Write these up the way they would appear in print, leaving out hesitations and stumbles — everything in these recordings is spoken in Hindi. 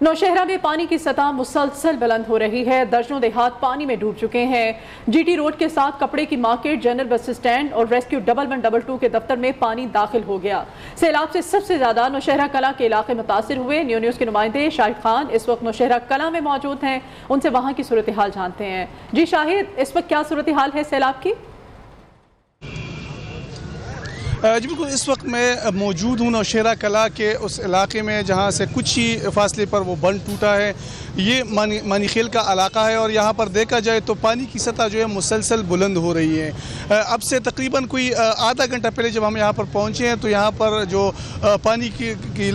नौशहरा में पानी की सतह मुसलसल बुलंद हो रही है। दर्जनों देहात पानी में डूब चुके हैं। जीटी रोड के साथ कपड़े की मार्केट, जनरल बस स्टैंड और रेस्क्यू 1122 के दफ्तर में पानी दाखिल हो गया। सैलाब से सबसे ज्यादा नौशहरा कला के इलाके मुतासिर हुए। न्यूज़ के नुमाइंदे शाहिद खान इस वक्त नौशहरा कला में मौजूद हैं, उनसे वहां की सूरत हाल जानते हैं। जी शाहिद, इस वक्त क्या सूरत हाल है सैलाब की? जी बिल्कुल, इस वक्त मैं मौजूद हूँ नौशहरा कला के उस इलाके में जहाँ से कुछ ही फासले पर वो बंद टूटा है। ये मानीखेल का इलाका है और यहाँ पर देखा जाए तो पानी की सतह जो है मुसलसल बुलंद हो रही है। अब से तकरीबन कोई आधा घंटा पहले जब हम यहाँ पर पहुँचे हैं तो यहाँ पर जो पानी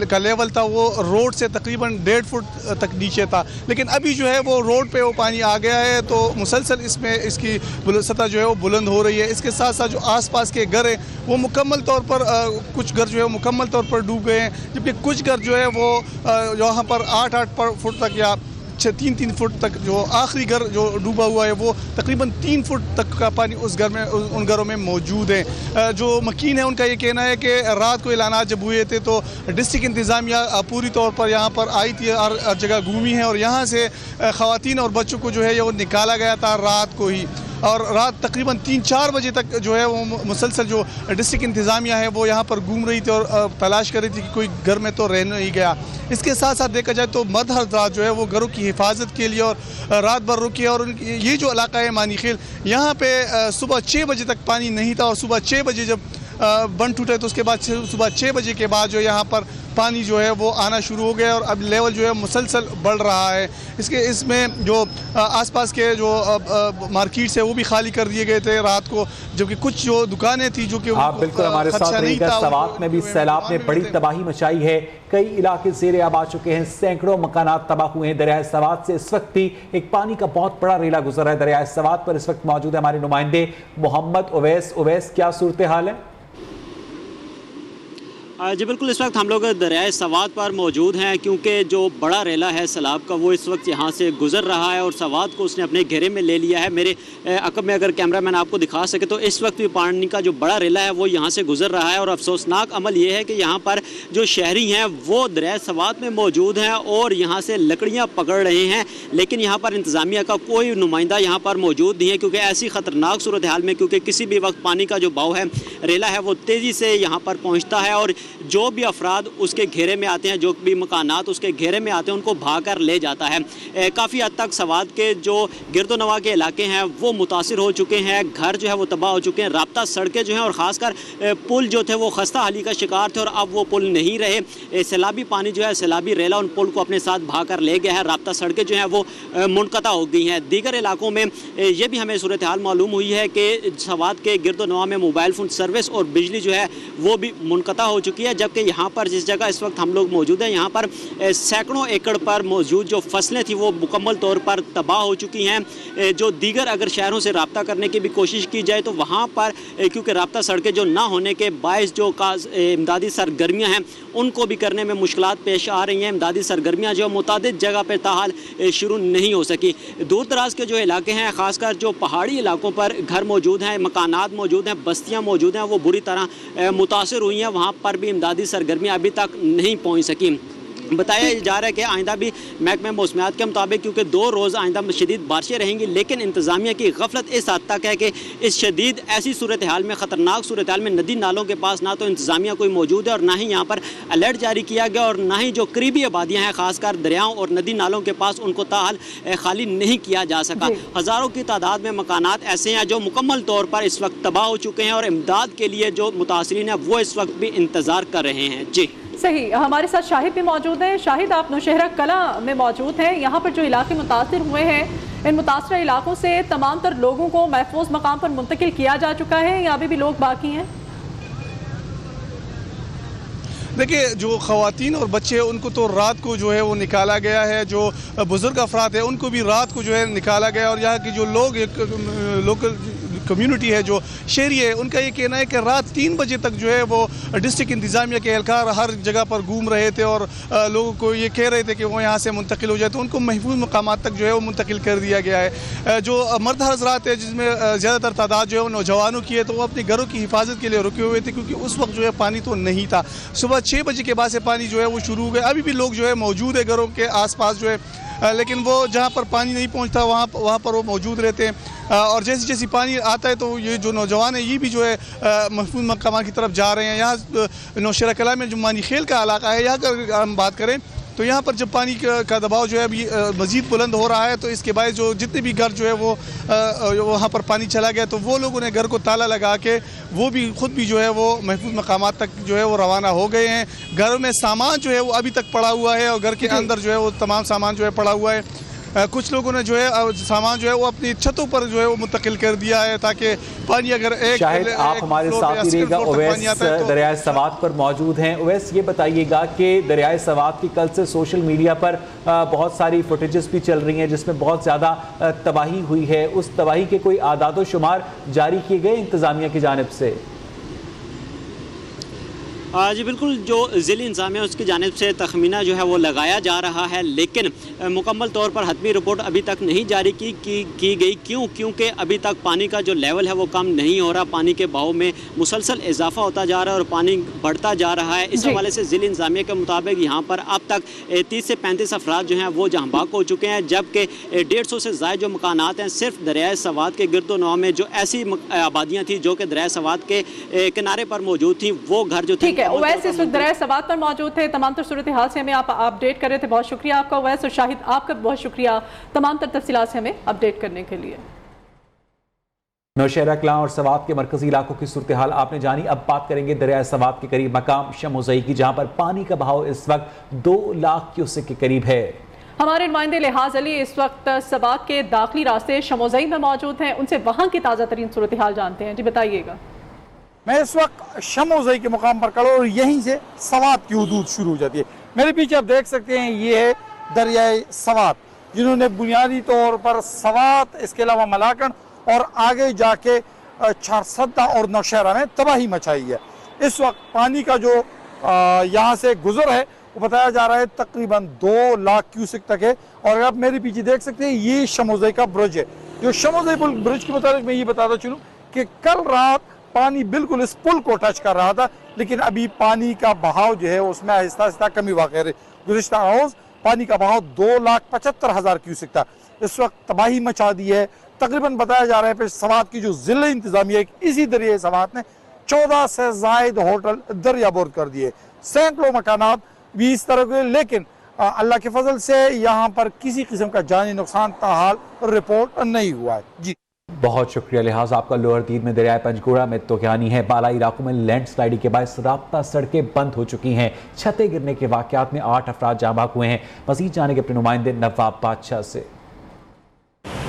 का लेवल था वो रोड से तकरीबन 1.5 फुट तक नीचे था, लेकिन अभी जो है वो रोड पे वो पानी आ गया है तो मुसलसल इसमें इसकी सतह जो है वो बुलंद हो रही है। इसके साथ साथ जो आसपास के घर हैं वो मुकम्मल तौर पर कुछ घर जो है मुकम्मल तौर पर डूब गए हैं, जबकि कुछ घर जो है वो यहाँ पर 8-8 फुट तक या 3-3 फुट तक जो आखिरी घर जो डूबा हुआ है वो तकरीबन 3 फुट तक का पानी उस घर में उन घरों में मौजूद है। जो मकीन है उनका ये कहना है कि रात को ऐलानात जब हुए थे तो डिस्ट्रिक्ट इंतज़ामिया पूरी तौर पर यहाँ पर आई थी, हर जगह घूमी है और यहाँ से ख़वातीन और बच्चों को जो है वो निकाला गया था रात को ही। और रात तकरीबन 3-4 बजे तक जो है वो मुसलसल जो डिस्ट्रिक्ट इंतज़ामिया है वो यहाँ पर घूम रही थी और तलाश कर रही थी कि कोई घर में तो रह नहीं गया। इसके साथ साथ देखा जाए तो मर्द हज़रात जो है वो घरों की हिफाजत के लिए और रात भर रुकी और ये जो इलाका है मानीखेल, यहाँ पे सुबह 6 बजे तक पानी नहीं था और सुबह 6 बजे जब बंद टूटे तो उसके बाद सुबह 6 बजे के बाद जो यहाँ पर पानी जो है वो आना शुरू हो गया और अब लेवल जो है मुसलसल बढ़ रहा है। इसमें जो आसपास के जो मार्केट्स है वो भी खाली कर दिए गए थे रात को, जबकि कुछ जो दुकानें थी जो कि बिल्कुल हमारे साथ रहिएगा। सवात में भी सैलाब ने बड़ी तबाही मचाई है, कई इलाके ज़ेरे आब आ चुके हैं, सैकड़ों मकानात तबाह हुए हैं। दरियाए सवात से इस वक्त भी एक पानी का बहुत बड़ा रेला गुजर है। दरियाए सवात पर इस वक्त मौजूद है हमारे नुमाइंदे मोहम्मद उवैस, क्या सूरत हाल है? जी बिल्कुल, इस वक्त हम लोग दरियाए सवात पर मौजूद हैं क्योंकि जो बड़ा रेला है सैलाब का वो इस वक्त यहाँ से गुजर रहा है और सवात को उसने अपने घेरे में ले लिया है। मेरे अकब में अगर कैमरा मैन आपको दिखा सके तो इस वक्त भी पानी का जो बड़ा रेला है वो यहाँ से गुजर रहा है और अफसोसनाक अमल ये है कि यहाँ पर जो शहरी हैं वो दरियाए सवात में मौजूद हैं और यहाँ से लकड़ियाँ पकड़ रहे हैं, लेकिन यहाँ पर इंतज़ामिया का कोई नुमाइंदा यहाँ पर मौजूद नहीं है क्योंकि ऐसी ख़तरनाक सूरत हाल में, क्योंकि किसी भी वक्त पानी का जो बहाव है, रेला है, वो तेज़ी से यहाँ पर पहुँचता है और जो भी अफराद उसके घेरे में आते हैं, जो भी मकानात उसके घेरे में आते हैं, उनको भाग कर ले जाता है। काफ़ी हद तक सवात के जो गिरदोनवा के इलाके हैं वो मुतासिर हो चुके हैं, घर जो है वो तबाह हो चुके हैं, राब्ता सड़कें जो हैं और ख़ासकर पुल जो थे वो खस्ता हाली का शिकार थे और अब वो पुल नहीं रहे। सैलाबी पानी जो है, सैलाबी रेला उन पुल को अपने साथ भाग कर ले गया है, राब्ता सड़कें जो हैं वो मुनक़ता हो गई हैं। दीगर इलाकों में ये भी हमें सूरत हाल मालूम हुई है कि सवात के गिरदोनवा में मोबाइल फ़ोन सर्विस और बिजली जो है वो भी मुनक़ता हो चुकी है, जबकि यहाँ पर जिस जगह इस वक्त हम लोग मौजूद हैं यहाँ पर सैकड़ों एकड़ पर मौजूद जो फसलें थी वो मुकम्मल तौर पर तबाह हो चुकी हैं। जो दीगर अगर शहरों से रब्ता करने की भी कोशिश की जाए तो वहाँ पर क्योंकि रब्ता सड़कें जो ना होने के बायस जो इमदादी सरगर्मियाँ हैं उनको भी करने में मुश्किलात पेश आ रही हैं। इमदादी सरगर्मियाँ जो मुतादिद जगह पर ताहाल शुरू नहीं हो सकी। दूर दराज के जो इलाके हैं, ख़ासकर जो पहाड़ी इलाकों पर घर मौजूद हैं, मकानात मौजूद हैं, बस्तियाँ मौजूद हैं, वो बुरी तरह मुतासर हुई हैं। वहाँ पर भी इमदादी सरगर्मियाँ अभी तक नहीं पहुँच सकी। बताया जा रहा है कि आइंदा भी महकमे मौसमियात के मुताबिक क्योंकि 2 रोज़ आइंदा शदीद बारिशें रहेंगी, लेकिन इंतज़ामिया की गफलत इस हद तक है कि इस शदीद ऐसी सूरत हाल में, ख़तरनाक सूरत हाल में नदी नालों के पास ना तो इंतज़ामिया कोई मौजूद है और ना ही यहाँ पर अलर्ट जारी किया गया और ना ही जो करीबी आबादियाँ हैं ख़ासकर दरियाओं और नदी नालों के पास उनको ताहाल खाली नहीं किया जा सका। हज़ारों की तादाद में मकानात ऐसे हैं जो मुकम्मल तौर पर इस वक्त तबाह हो चुके हैं और इमदाद के लिए जो मुतासरीन हैं वो इस वक्त भी इंतज़ार कर रहे हैं। जी सही, हमारे साथ शाहिद भी मौजूद हैं। शाहिद, आप नौशहरा कला में मौजूद हैं, यहाँ पर जो इलाके मुतासिर हुए हैं इन मुतासरा इलाकों से तमाम तर लोगों को महफूज मकाम पर मुंतकिल किया जा चुका है या अभी भी लोग बाकी हैं? देखिए, जो ख़वातीन और बच्चे उनको तो रात को जो है वो निकाला गया है, जो बुज़ुर्ग अफराद है उनको भी रात को जो है निकाला गया और यहाँ के जो लोग लोकल कम्यूनिटी है, जो शहरी है, उनका ये कहना है कि रात 3 बजे तक जो है वो डिस्ट्रिक्ट इंतज़ामिया के एहलकार हर जगह पर घूम रहे थे और लोगों को ये कह रहे थे कि वो यहाँ से मुंतकिल हो जाए, तो उनको महफूज मकामात तक जो है वो मुंतकिल कर दिया गया है। जो मर्द हज़रात है जिसमें ज़्यादातर तादाद जो है वो नौजवानों की है, तो वो अपने घरों की हिफाजत के लिए रुके हुए थे क्योंकि उस वक्त जो है पानी तो नहीं था। सुबह 6 बजे के बाद से पानी जो है वो शुरू हो गया। अभी भी लोग जो है मौजूद है घरों के आसपास जो है, लेकिन वो जहाँ पर पानी नहीं पहुँचता वहाँ पर वो मौजूद रहते हैं। और जैसे जैसे पानी आता है तो ये जो नौजवान है ये भी जो है महफूज मकामात की तरफ जा रहे हैं। यहाँ नौशेरा कला में जो मानीखेल का इलाका है, यहाँ का हम बात करें तो यहाँ पर जब पानी का दबाव जो है अभी मज़ीद बुलंद हो रहा है, तो इसके बाद जो जितने भी घर जो है वो वहाँ पर पानी चला गया, तो वो लोगों ने घर को ताला लगा के वो भी ख़ुद भी जो है वो महफूज मकामात तक जो है वो रवाना हो गए हैं। घरों में सामान जो है वो अभी तक पड़ा हुआ है और घर के अंदर जो है वो तमाम सामान जो है पड़ा हुआ है। कुछ लोगों ने जो है सामान जो है वो अपनी छतों पर जो है वो मुंतकिल कर दिया है ताकि पानी अगर शायद आप हमारे साथ ही रहेगा। उवैस दरियाए सवात पर मौजूद हैं। उवैस ये बताइएगा कि दरियाए सवात की कल से सोशल मीडिया पर बहुत सारी फुटेजेस भी चल रही हैं जिसमें बहुत ज़्यादा तबाही हुई है। उस तबाही के कोई आदाद व शुमार जारी किए गए इंतज़ामिया की जानिब से? जी बिल्कुल, जो ज़िली इंतज़ामिया उसकी जानिब से तखमीना जो है वो लगाया जा रहा है, लेकिन मुकम्मल तौर पर हतमी रिपोर्ट अभी तक नहीं जारी की गई। क्योंकि अभी तक पानी का जो लेवल है वो कम नहीं हो रहा, पानी के बहाव में मुसलसल इजाफा होता जा रहा है और पानी बढ़ता जा रहा है। इस हवाले से ज़िली इंतज़ामिया के मुताबिक यहाँ पर अब तक 30 से 35 अफराद जो हैं वो जहाँ बाग हो चुके हैं, जबकि 150 से ज़ायद जो मकानात हैं सिर्फ दरियाए सवात के गिरदो नवा में जो ऐसी आबादियाँ थी जो कि दरियाए सवात के किनारे पर मौजूद थी, वो घर जो थे उवैस इस वक्त दरियाए सवात पर मौजूद थे। तमाम तर सूरत हाल से हमें आप अपडेट कर रहे थे, बहुत शुक्रिया आपका उवैस। और शाहिद आपका बहुत शुक्रिया तमाम तर तफसीलात से हमें अपडेट करने के लिए। नौशेरा कलां और सवात के मरकजी इलाकों की सूरत हाल आपने जानी। अब बात करेंगे दरियाए सवात के करीब मकाम शमोज़ई की, जहां पर पानी का बहाव इस वक्त 2 लाख क्यूसेक के करीब है। हमारे नुमाइंदे लिहाज अली इस वक्त सवात के दाखिली रास्ते शमोज़ई में मौजूद हैं, उनसे वहां की ताज़ा तरीन सूरत हाल जानते हैं। जी बताइएगा। मैं इस वक्त शमोज़ई के मुकाम पर खड़ा और यहीं से सवात की हदूद शुरू हो जाती है। मेरे पीछे आप देख सकते हैं ये है दरियाए सवात, जिन्होंने बुनियादी तौर पर सवात, इसके अलावा मलाकन और आगे जाके चारसद्दा और नौशहरा में तबाही मचाई है। इस वक्त पानी का जो यहाँ से गुजर है वो बताया जा रहा है तकरीबन 2 लाख क्यूसेक तक है। और आप मेरे पीछे देख सकते हैं ये शमोज़ई का ब्रिज है। जो शमोज़ई ब्रिज के मुताबिक मैं ये बताता चलूँ कि कल रात पानी बिल्कुल इस पुल को टच कर रहा था, लेकिन अभी पानी का बहाव जो है उसमें आहिस्ता आहिस्ता कमी वाक़ है। गुज़िश्ता रोज़ पानी का बहाव 2,75,000 क्यूसेक था। इस वक्त तबाही मचा दी है। तकरीबन बताया जा रहा है सवात की जो ज़िला इंतज़ामिया इसी दरिया सवात ने 14 से ज़ायद होटल दरियाबोर्द कर दिए, सैकड़ों मकानात भी इस तरह के। लेकिन अल्लाह के फजल से यहाँ पर किसी किस्म का जानी नुकसान ताहाल रिपोर्ट नहीं हुआ है। जी बहुत शुक्रिया लिहाज आपका। लोअर दीन में दरियाए पंजगोड़ा में तोगयानी है। बालाई इलाकों में लैंडस्लाइडिंग के बाद राब्ता सड़कें बंद हो चुकी हैं। छतें गिरने के वाकयात में 8 अफराद जाँ बाग हुए हैं। मजीद जाने के अपने नुमाइंदे नवाब बादशाह से।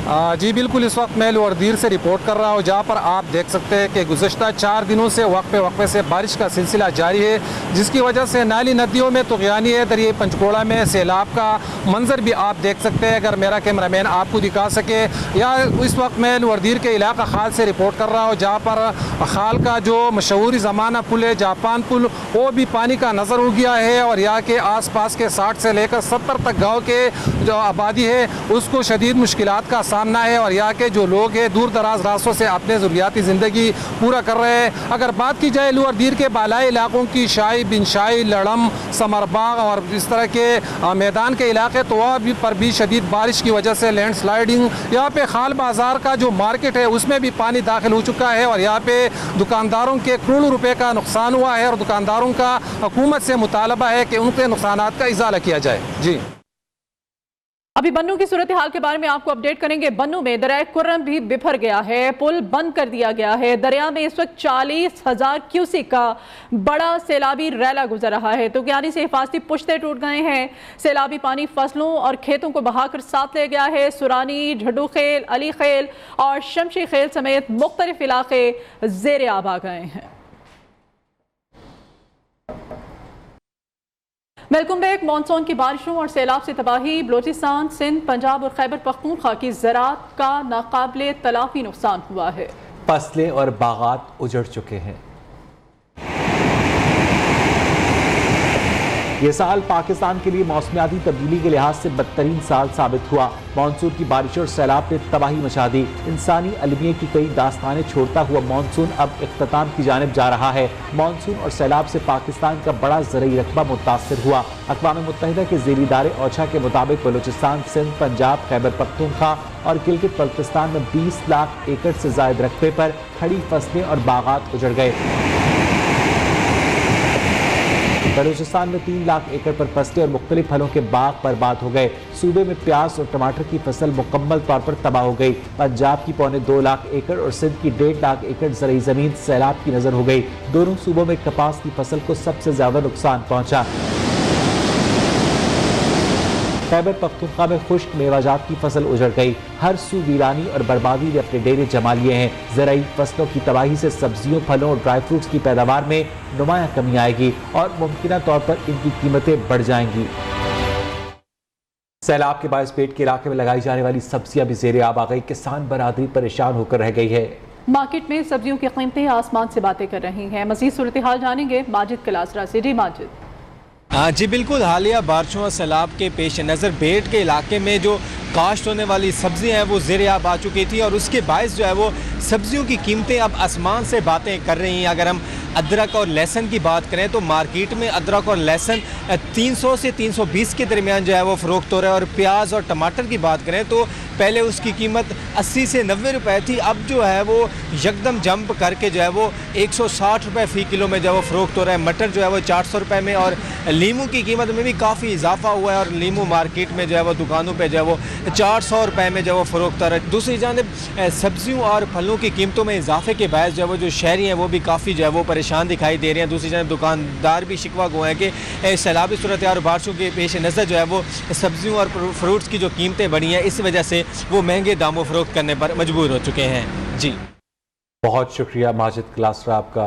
जी बिल्कुल, इस वक्त मैं लोअर दीर से रिपोर्ट कर रहा हूँ, जहाँ पर आप देख सकते हैं कि गुज़श्ता 4 दिनों से वक्फे से बारिश का सिलसिला जारी है, जिसकी वजह से नाली नदियों में तोगयानी है। दरिया पंचकोड़ा में सैलाब का मंजर भी आप देख सकते हैं, अगर मेरा कैमरामैन आपको दिखा सके। या इस वक्त मैं लोअर दीर के इलाका खाल से रिपोर्ट कर रहा हूँ, जहाँ पर खाल का जो मशहूरी ज़माना पुल है, जापान पुल, वो भी पानी का नज़र हो गया है। और यहाँ के आस पास के 60 से लेकर 70 तक गाँव के जो आबादी है उसको शदीद मुश्किलात का सामना है। और यहाँ के जो लोग हैं दूर दराज रास्तों से अपने ज़रूरियाती ज़िंदगी पूरा कर रहे हैं। अगर बात की जाए लोअर दीर के बालाई इलाकों की, शाही, बिन शाही, लड़म, समरबाग और इस तरह के मैदान के इलाके, तो वह पर भी शदीद बारिश की वजह से लैंडस्लाइडिंग। यहाँ पे खाल बाज़ार का जो मार्केट है उसमें भी पानी दाखिल हो चुका है और यहाँ पे दुकानदारों के करोड़ों रुपए का नुकसान हुआ है। और दुकानदारों का हुकूमत से मुतालबा है कि उनके नुकसानात का इजाला किया जाए। जी अभी बन्नू की सूरत हाल के बारे में आपको अपडेट करेंगे। बन्नू में दरिया कुर्रम भी बिफर गया है, पुल बंद कर दिया गया है। दरिया में इस वक्त 40,000 क्यूसेक का बड़ा सैलाबी रैला गुजर रहा है। तो तोगयानी से हिफाजती पुश्ते टूट गए हैं। सैलाबी पानी फसलों और खेतों को बहाकर साथ ले गया है। सुरानी, झड्डू खेल, अली खेल और शमशी खेल समेत मुख्तलिफ इलाके जेर आब आ गए हैं। Welcome back. मानसून की बारिशों और सैलाब से तबाही, बलोचिस्तान, सिंध, पंजाब और खैबर पख्तूनख्वा की ज़राअत का नाकाबिले तलाफी नुकसान हुआ है। फसलें और बागात उजड़ चुके हैं। ये साल पाकिस्तान के लिए मौसमियाती तब्दीली के लिहाज से बदतरीन साल साबित हुआ। मानसून की बारिश और सैलाब ने तबाही मचा दी। इंसानी अलमिये की कई दास्तानें छोड़ता हुआ मानसून अब इख्तिताम की जानिब जा रहा है। मानसून और सैलाब से पाकिस्तान का बड़ा ज़रई रकबा मुतासर हुआ। अक़वाम मुत्तहिदा के ज़ेरीदारे ओछा के मुताबिक बलूचिस्तान, सिंध, पंजाब, खैबर पख्तूनख्वा और गिलगित बल्तिस्तान में 20 लाख एकड़ से ज़ायद रकबे पर खड़ी फसलें और बागात उजड़ गए। बलूचिस्तान में 3 लाख एकड़ पर फसलें और मुख्तलिफ फलों के बाग बर्बाद हो गए। सूबे में प्याज और टमाटर की फसल मुकम्मल तौर पर तबाह हो गई। पंजाब की 2.25 लाख एकड़ और सिंध की 1.5 लाख एकड़ ज़रई ज़मीन सैलाब की नज़र हो गई। दोनों सूबों में कपास की फसल को सबसे ज़्यादा नुकसान पहुँचा। खैबर पख्तूनख्वा में खुश्क मेवाजात की फसल उजड़ गई। हर सू वीरानी और बर्बादी ने अपने डेरे जमा लिए हैं। ज़राई फसलों की तबाही से सब्जियों, फलों और ड्राई फ्रूट्स की पैदावार में नुमाया कमी आएगी और मुमकिना तौर पर इनकी कीमतें बढ़ जाएंगी। सैलाब के बायस पेट के इलाके में लगाई जाने वाली सब्जियां भी ज़ेरे आब आ गई। किसान बरादरी परेशान होकर रह गई है। मार्केट में सब्जियों की कीमतें आसमान से बातें कर रही हैं। मज़ीद सूरत हाल जानेंगे माजिद कलासरा से। जी माजिद। जी बिल्कुल, हालिया बारिशों और सैलाब के पेश नज़र बेट के इलाके में जो काश्त होने वाली सब्जियां हैं वो ज़ेरे आब आ चुकी थी और उसके बायस जो है वो सब्जियों की कीमतें अब आसमान से बातें कर रही हैं। अगर हम अदरक और लहसुन की बात करें तो मार्केट में अदरक और लहसुन 300 से 320 के दरमियान जो है वो फ़रोख्त हो रहा है और प्याज और टमाटर की बात करें तो पहले उसकी कीमत 80 से 90 रुपए थी, अब जो है वो यकदम जंप करके जो है वो 160 रुपए फ़ी किलो में जो है वो फ़रोख्त हो रहा है। मटर जो है वो 400 रुपए में और लीमू की कीमत में भी काफ़ी इजाफा हुआ है और लीमू मार्केट में जो है वो दुकानों पे जो है वो 400 रुपए में जो है वो फ़रोख्त हो रहा है। दूसरी जानिब सब्जियों और फलों की कीमतों में इजाफे के बायस जो है वो जो शहरी हैं वो भी काफ़ी जो है वो परेशान दिखाई दे रहे हैं। दूसरी जानिब दुकानदार भी शिकवा गो हैं कि सैलाबी सूरत और बारिशों के पेश नज़र जो है वो सब्जियों और फ्रूट्स की जो कीमतें बढ़ी हैं इस वजह से वो महंगे दामों फ़रोख्त करने पर मजबूर हो चुके हैं। जी बहुत शुक्रिया माजिद क्लासरा आपका।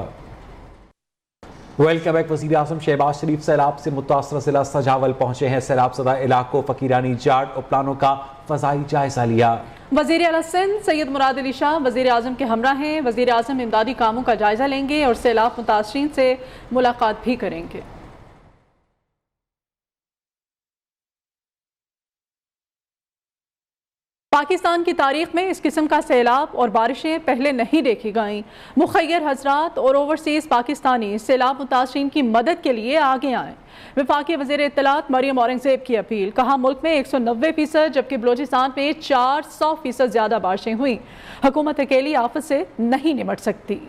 Welcome back. वज़ीर आज़म शहबाज शरीफ सैलाब से मुतासर ज़िला सजावल पहुंचे हैं। सैलाब ज़दा इलाकों, फ़कीरानी जाट और प्लानों का फ़ज़ाई जायज़ा लिया। वज़ीर आला सिंध सैयद मुराद अली शाह वज़ीर आज़म के हमरा हैं। वज़ीर आज़म इमदादी कामों का जायज़ा लेंगे और सैलाब मुतासरीन से मुलाकात भी करेंगे। पाकिस्तान की तारीख में इस किस्म का सैलाब और बारिशें पहले नहीं देखी गईं। मुखय्यर हजरात और ओवरसीज़ पाकिस्तानी सैलाब मुतासरीन की मदद के लिए आगे आएँ। वफाकी वज़ीर इत्तलात मरियम औरंगज़ेब की अपील। कहा मुल्क में 190% जबकि बलोचिस्तान में 400% ज़्यादा बारिशें हुई। हुकूमत अकेली आफत से नहीं निपट सकती।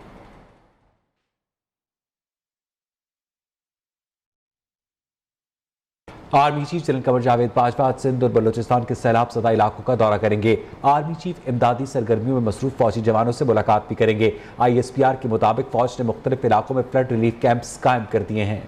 Army chief general Qamar Javed Bajwa आज सिंध और बलूचिस्तान के सैलाब ज़दा इलाकों का दौरा करेंगे। आर्मी चीफ इमदादी सरगर्मियों में मसरूफ फौजी जवानों से मुलाकात भी करेंगे। ISPR के मुताबिक फौज ने मुख्तलिफ इलाकों में फ्लड रिलीफ कैंप्स कायम कर दिए हैं।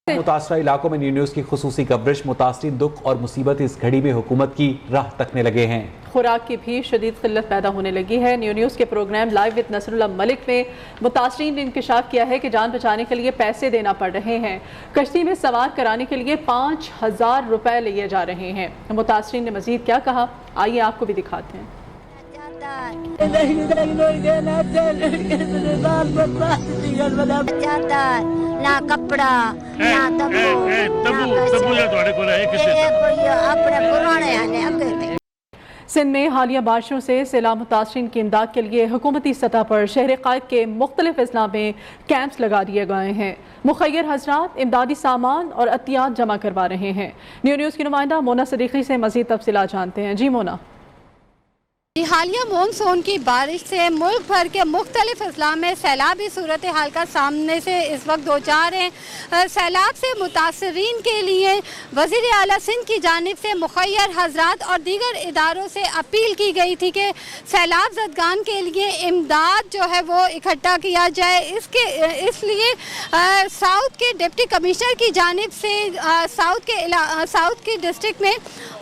मुतासरा इलाकों में न्यूज़ की खुसूसी कवरेज। मुतासरीन दुख और मुसीबत इस घड़ी में हुकूमत की राह तकने लगे हैं। खुराक की भी शदीद किल्लत पैदा होने लगी है। न्यूज़ के program live with Nasrullah Malik में मुतासरीन ने इंकशाफ किया है कि जान बचाने के लिए पैसे देना पड़ रहे हैं। कश्ती में सवार कराने के लिए 5000 रुपए लिए जा रहे हैं। मुतासरीन ने मजीद क्या कहा, आइए आपको भी दिखाते हैं। ना कपड़ा ना सिंध में हालिया बारिशों से सैलाब मुतासरीन की इमदाद के लिए हुकूमती सतह पर शहर कायद के मुख्तलिफ अजला में कैंप्स लगा दिए गए हैं। मुखय्यर हजरात इमदादी सामान और अतियात जमा करवा रहे हैं। न्यूज़ की नुमाइंदा मोना सदीकी से मजीद तफसीलात जानते हैं। जी मोना। हालिया मानसून की बारिश से मुल्क भर के मुख्तलिफ अजला में सैलाबी सूरत हाल का सामने से इस वक्त दो चार हैं। सैलाब से मुतासरीन के लिए वज़ीर आला सिंध की जानिब से मुखय्यर हजरात और दीगर इदारों से अपील की गई थी कि सैलाब ज़दगान के लिए इमदाद जो है वो इकट्ठा किया जाए। इसलिए साउथ के डिप्टी कमिश्नर की जानिब से साउथ की डिस्ट्रिक्ट में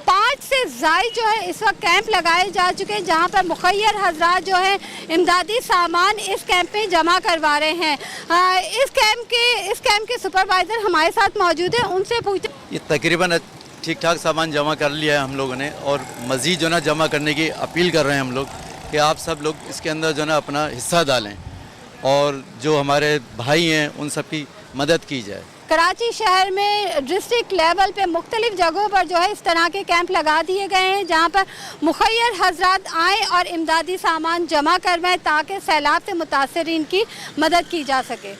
5 से ज़ायद जो है इस वक्त कैंप लगाए जा चुके हैं, जहां पर मुखय्यर हजरात जो है इमदादी सामान इस कैंप में जमा करवा रहे हैं। इस कैंप के सुपरवाइज़र हमारे साथ मौजूद हैं, उनसे पूछते। ये तकरीबन ठीक ठाक सामान जमा कर लिया है हम लोगों ने, और मज़ीद जो ना जमा करने की अपील कर रहे हैं हम लोग कि आप सब लोग इसके अंदर जो ना अपना हिस्सा डालें और जो हमारे भाई हैं उन सब की मदद की जाए। कराची शहर में डिस्ट्रिक्ट लेवल पे मुख्तलिफ जगहों पर जो है इस तरह के कैंप लगा दिए गए हैं जहाँ पर मुखैर हजरात आएँ और इमदादी सामान जमा करवाएं ताकि सैलाब से मुतासरीन की मदद की जा सके।